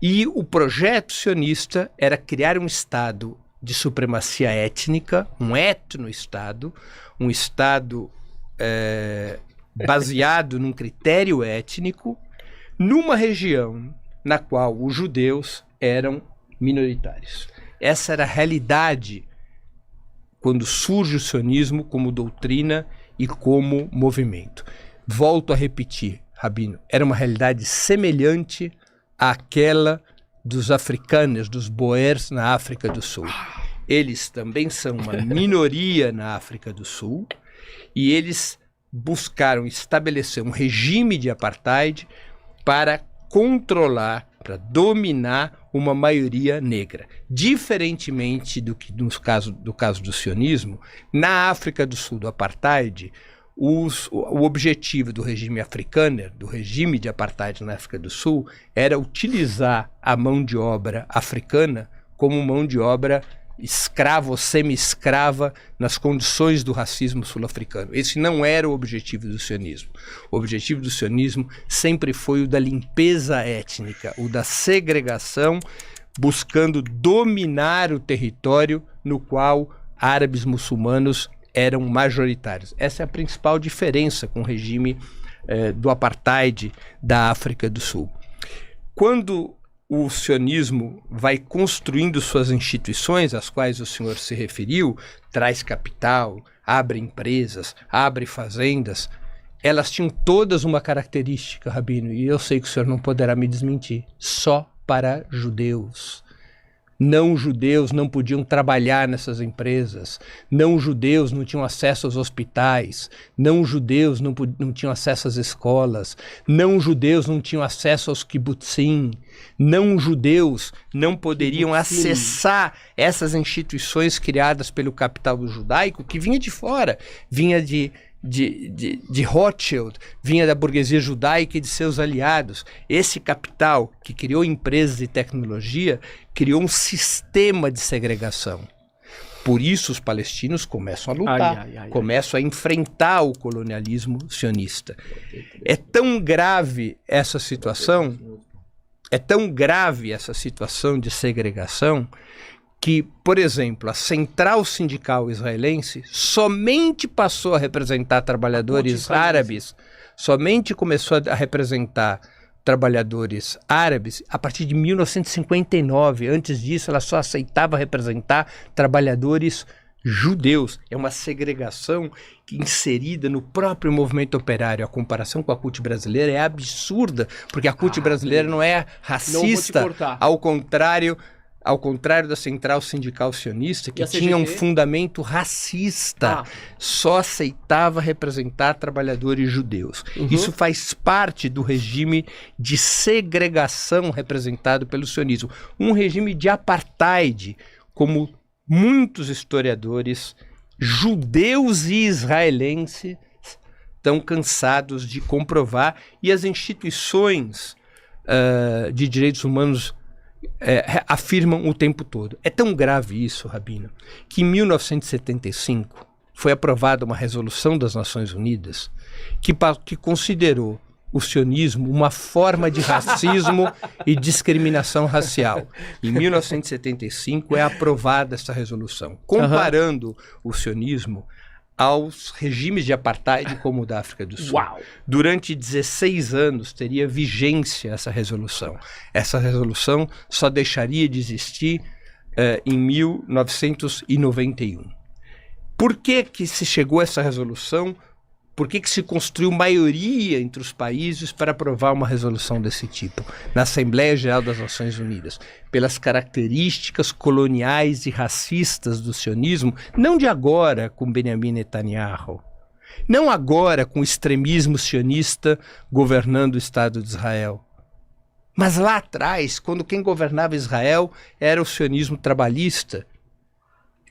E o projeto sionista era criar um Estado de supremacia étnica, um etno-Estado, um Estado baseado num critério étnico, numa região na qual os judeus eram minoritários. Essa era a realidade quando surge o sionismo como doutrina e como movimento. Volto a repetir, Rabino, era uma realidade semelhante àquela dos africanos, dos boers na África do Sul. Eles também são uma minoria na África do Sul e eles buscaram estabelecer um regime de apartheid para controlar, para dominar uma maioria negra. Diferentemente do que no caso do sionismo, na África do Sul, do apartheid, o objetivo do regime africano, do regime de apartheid na África do Sul, era utilizar a mão de obra africana como mão de obra escrava ou semi-escrava nas condições do racismo sul-africano. Esse não era o objetivo do sionismo. O objetivo do sionismo sempre foi o da limpeza étnica, o da segregação, buscando dominar o território no qual árabes muçulmanos eram majoritários. Essa é a principal diferença com o regime do apartheid da África do Sul. Quando o sionismo vai construindo suas instituições, às quais o senhor se referiu, traz capital, abre empresas, abre fazendas, elas tinham todas uma característica, Rabino, e eu sei que o senhor não poderá me desmentir: só para judeus. Não judeus não podiam trabalhar nessas empresas, não judeus não tinham acesso aos hospitais, não judeus não tinham acesso às escolas, não judeus não tinham acesso aos kibbutzim, não judeus não poderiam acessar essas instituições criadas pelo capital judaico que vinha de fora, vinha de Rothschild, vinha da burguesia judaica e de seus aliados. Esse capital que criou empresas de tecnologia criou um sistema de segregação. Por isso os palestinos começam a lutar, começam a enfrentar o colonialismo sionista. É tão grave essa situação de segregação que, por exemplo, a Central Sindical Israelense somente passou a representar trabalhadores árabes, somente começou a representar trabalhadores árabes a partir de 1959. Antes disso, ela só aceitava representar trabalhadores judeus. É uma segregação inserida no próprio movimento operário. A comparação com a CUT brasileira é absurda, porque a CUT brasileira não é racista, ao contrário da Central Sindical Sionista, que tinha um fundamento racista, só aceitava representar trabalhadores judeus. Isso faz parte do regime de segregação representado pelo sionismo. Um regime de apartheid, como muitos historiadores judeus e israelenses estão cansados de comprovar, e as instituições de direitos humanos afirmam o tempo todo. É tão grave isso, Rabino, que em 1975 foi aprovada uma resolução das Nações Unidas que considerou o sionismo uma forma de racismo e discriminação racial. Em 1975 é aprovada essa resolução, comparando o sionismo aos regimes de apartheid como o da África do Sul. Durante 16 anos teria vigência essa resolução. Essa resolução só deixaria de existir em 1991. Por que se chegou a essa resolução? Por que se construiu maioria entre os países para aprovar uma resolução desse tipo na Assembleia Geral das Nações Unidas? Pelas características coloniais e racistas do sionismo, não de agora com Benjamin Netanyahu, não agora com o extremismo sionista governando o Estado de Israel, mas lá atrás, quando quem governava Israel era o sionismo trabalhista,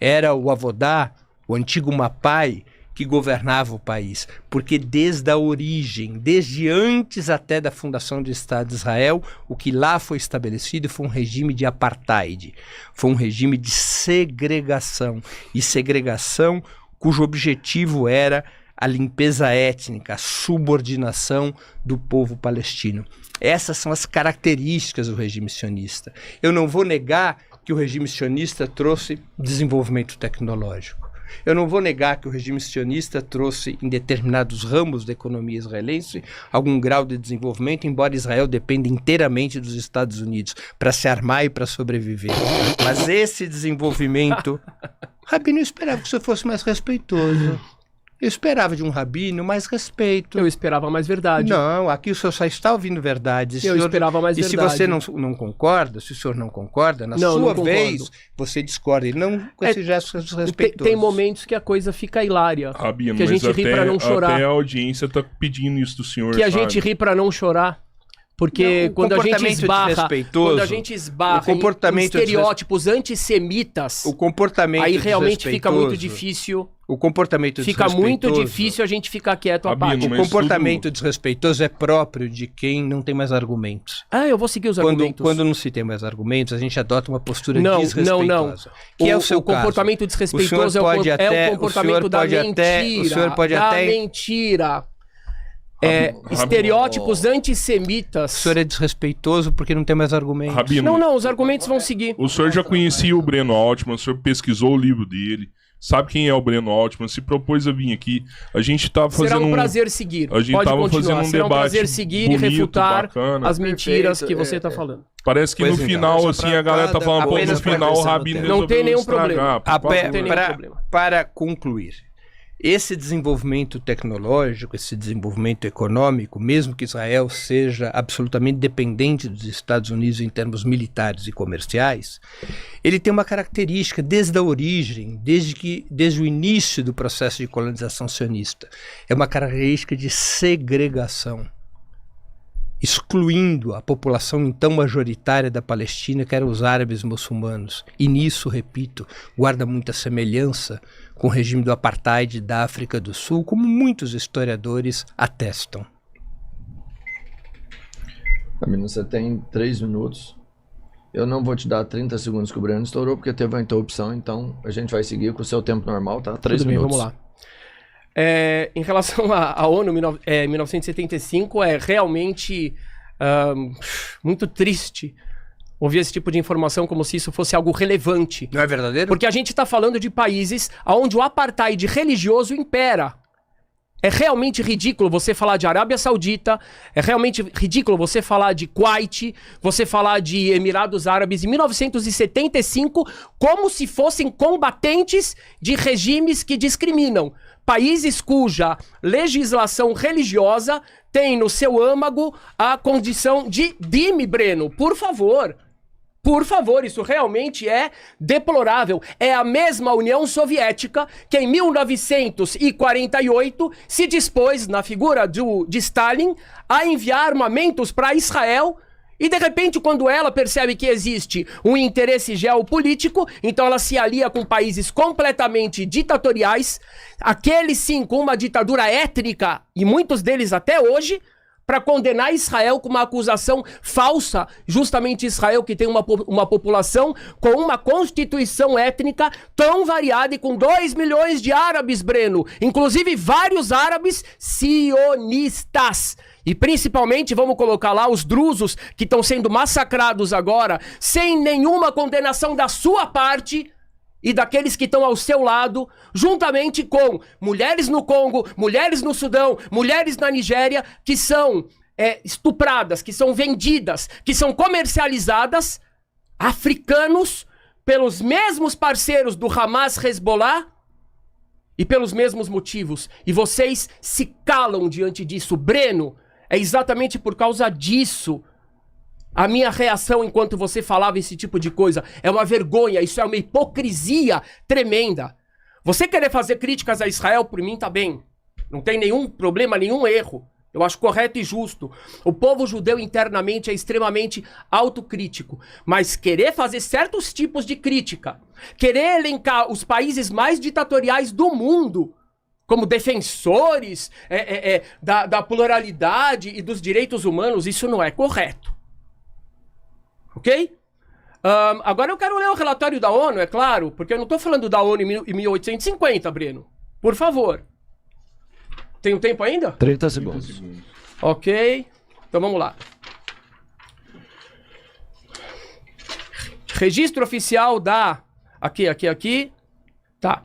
era o Avodá, o antigo Mapai, que governava o país, porque desde a origem, desde antes até da fundação do Estado de Israel, o que lá foi estabelecido foi um regime de apartheid, foi um regime de segregação, e segregação cujo objetivo era a limpeza étnica, a subordinação do povo palestino. Essas são as características do regime sionista. Eu não vou negar que o regime sionista trouxe desenvolvimento tecnológico. Eu não vou negar que o regime sionista trouxe, em determinados ramos da economia israelense, algum grau de desenvolvimento, embora Israel dependa inteiramente dos Estados Unidos para se armar e para sobreviver. Mas esse desenvolvimento... Rabino, eu esperava que o senhor fosse mais respeitoso. Eu esperava de um rabino mais respeito. Eu esperava mais verdade. Não, aqui o senhor só está ouvindo verdade. Eu esperava mais verdade. E se você não concorda, se o senhor não concorda, na sua vez, você discorda. E não com esse gesto respeitoso. Tem momentos que a coisa fica hilária. Rabino, que a gente ri para não chorar. Até a audiência está pedindo isso do senhor. Que a gente ri para não chorar. Porque quando a gente esbarra em estereótipos antissemitas, o comportamento aí realmente fica muito difícil. O comportamento fica muito difícil a gente ficar quieto à parte. O comportamento desrespeitoso é próprio de quem não tem mais argumentos. Eu vou seguir os argumentos. Quando não se tem mais argumentos, a gente adota uma postura desrespeitosa. Não. Que é o seu comportamento desrespeitoso é o comportamento da mentira. O senhor pode até... mentira. Estereótipos antissemitas. O senhor é desrespeitoso porque não tem mais argumentos. Rabino, não, os argumentos vão seguir. O senhor já conhecia o Breno Altman, o senhor pesquisou o livro dele, sabe quem é o Breno Altman, se propôs a vir aqui. A gente estava fazendo Será um prazer seguir. A gente estava fazendo um Será debate um prazer seguir bonito, e refutar bacana, as mentiras que você está falando. Parece que no final, assim, a galera tá falando, no final o Rabino não tem nenhum problema. Para concluir, esse desenvolvimento tecnológico, esse desenvolvimento econômico, mesmo que Israel seja absolutamente dependente dos Estados Unidos em termos militares e comerciais, ele tem uma característica desde a origem, desde o início do processo de colonização sionista. É uma característica de segregação, excluindo a população então majoritária da Palestina, que eram os árabes muçulmanos. E nisso, repito, guarda muita semelhança com o regime do apartheid da África do Sul, como muitos historiadores atestam. Rabino, você tem 3 minutos. Eu não vou te dar 30 segundos que o Breno estourou, porque teve uma interrupção, então a gente vai seguir com o seu tempo normal, tá? 3 minutos. Vamos lá. Em relação à ONU, 1975, é realmente muito triste ouvir esse tipo de informação como se isso fosse algo relevante. Não é verdadeiro? Porque a gente está falando de países onde o apartheid religioso impera. É realmente ridículo você falar de Arábia Saudita, é realmente ridículo você falar de Kuwait, você falar de Emirados Árabes em 1975 como se fossem combatentes de regimes que discriminam. Países cuja legislação religiosa tem no seu âmago a condição de dime, Breno, por favor. Por favor, isso realmente é deplorável. É a mesma União Soviética que em 1948 se dispôs, na figura de Stalin, a enviar armamentos para Israel. E de repente, quando ela percebe que existe um interesse geopolítico, então ela se alia com países completamente ditatoriais, aqueles sim com uma ditadura étnica, e muitos deles até hoje, para condenar Israel com uma acusação falsa, justamente Israel que tem uma população com uma constituição étnica tão variada e com 2 milhões de árabes, Breno, inclusive vários árabes sionistas. E principalmente, vamos colocar lá os drusos que estão sendo massacrados agora, sem nenhuma condenação da sua parte e daqueles que estão ao seu lado, juntamente com mulheres no Congo, mulheres no Sudão, mulheres na Nigéria, que são estupradas, que são vendidas, que são comercializadas, africanos, pelos mesmos parceiros do Hamas, Hezbollah, e pelos mesmos motivos. E vocês se calam diante disso. Breno, é exatamente por causa disso a minha reação enquanto você falava esse tipo de coisa. É uma vergonha, isso é uma hipocrisia tremenda. Você querer fazer críticas a Israel, por mim, tá bem. Não tem nenhum problema, nenhum erro. Eu acho correto e justo. O povo judeu internamente é extremamente autocrítico. Mas querer fazer certos tipos de crítica, querer elencar os países mais ditatoriais do mundo como defensores da pluralidade e dos direitos humanos, isso não é correto. Ok? Agora eu quero ler o relatório da ONU, é claro, porque eu não estou falando da ONU em 1850, Breno. Por favor. Tem um tempo ainda? 30 segundos. Ok. Então vamos lá. Registro oficial da... Aqui. Tá.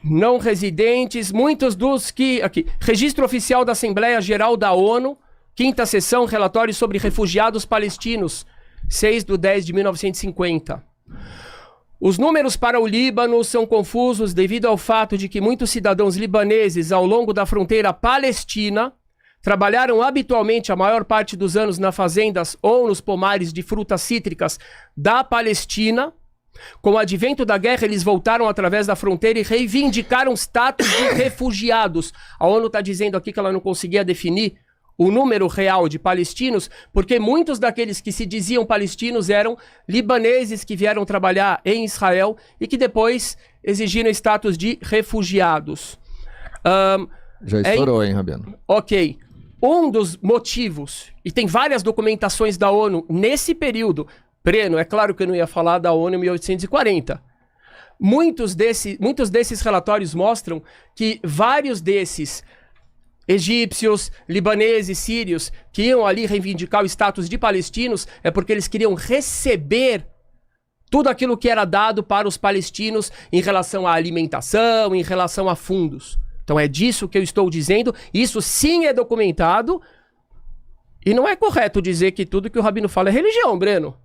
Não residentes, muitos dos que... Aqui. Registro oficial da Assembleia Geral da ONU, 5ª sessão, relatório sobre refugiados palestinos, 6/10/1950. Os números para o Líbano são confusos devido ao fato de que muitos cidadãos libaneses ao longo da fronteira palestina trabalharam habitualmente a maior parte dos anos nas fazendas ou nos pomares de frutas cítricas da Palestina. Com o advento da guerra, eles voltaram através da fronteira e reivindicaram status de refugiados. A ONU está dizendo aqui que ela não conseguia definir o número real de palestinos, porque muitos daqueles que se diziam palestinos eram libaneses que vieram trabalhar em Israel e que depois exigiram status de refugiados. Já estourou, hein, Rabino? Ok. Um dos motivos, e tem várias documentações da ONU nesse período, Breno, é claro que eu não ia falar da ONU em 1840. Muitos desses relatórios mostram que vários desses egípcios, libaneses, sírios, que iam ali reivindicar o status de palestinos, é porque eles queriam receber tudo aquilo que era dado para os palestinos em relação à alimentação, em relação a fundos. Então é disso que eu estou dizendo, isso sim é documentado, e não é correto dizer que tudo que o Rabino fala é religião, Breno.